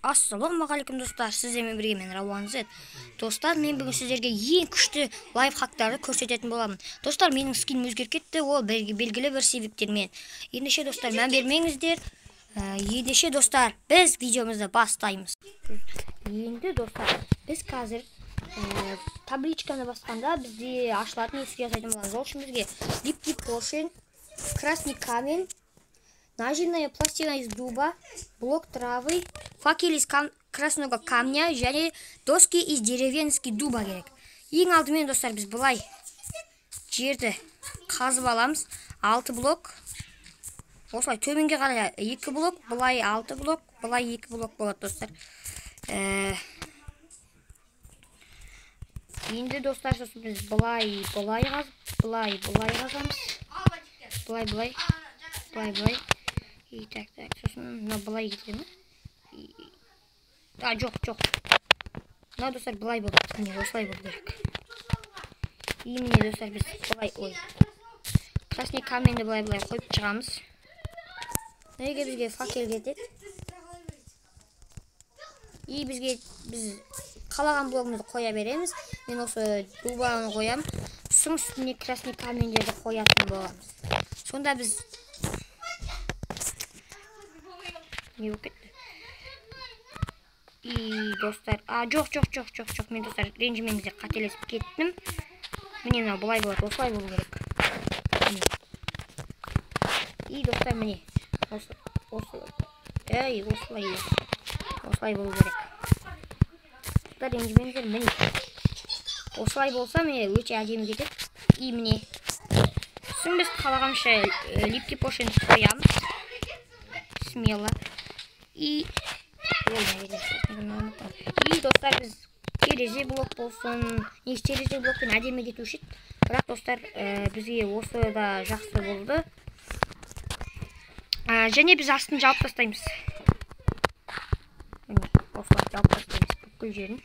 Ассалаумағалейкум достар, сіздермен бірге мен Рауан Z. Достар, мен бүгін сіздерге ең күшті лайфхактарды көрсететін боламын. Достар, менің скинім өзгеріп кетті, ол белгілі бір себептермен. Ендеше достар, мән бермеңіздер. Ендеше достар, біз видеомызды бастаймыз. Енді достар, біз қазір табличканы басқанда бізде ашылатын есікке жасайтын боламыз. Ол үшін бізге липкий поршень, красный камень, наживная пластина из дуба, блок травы, факел из красного камня және доски из деревенский дуба керек. Ең алдымен достар, біз бұлай жерді қазып аламыз. 6 блок. Осылай төменге қарай 2 блок, бұлай 6 блок, бұлай 2 блок болады достар. Енді достар, біз бұлай қазып, бұлай қазамыз. Бұлай. Так, сосын мына былай кеткен. Жоқ. Мына достар былай болды. Міне осылай болу керек. И міне достар біз былай, красный каменьді былай қойып шығамыз. Неге бізге факел кетеді. И біз қалаған блогымызды қоя береміз. Мен осы дубаны қоям. Соң үстіне красный каменьдерді қоятын боламыз. Сонда біз не болып кетті. И достар, жоқ, мен достар ренжімеңіздер, қателесіп кеттім. Міне мына бұлай болады, осылай болу керек. И достар, міне осылай болу керек. Достар, ренжімеңіздер, міне осылай болса міне өте әдемі кетеді. И міне сосын біз қалағанша липкий поршень қоямыз смело. И достар, біз терезе блок болсын, терезе блокпен әдемі кетуші еді. Бірақ достар, бізге осы да жақсы болды. Және біз астын жауып тастаймыз. Осылай жауып тастаймыз бүкіл жерін.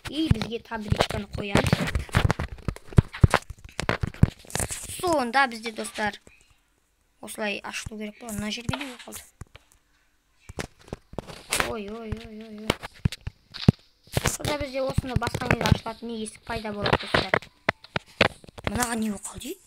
И бізге табличканы қоямыз. Сонда бізде достар осылай ашылу керек болады. Мына жерге не қалды? Ой. Сонда бізде осыны басқан кезде ашылатын есік пайда болады достар. Мынаға не қалды?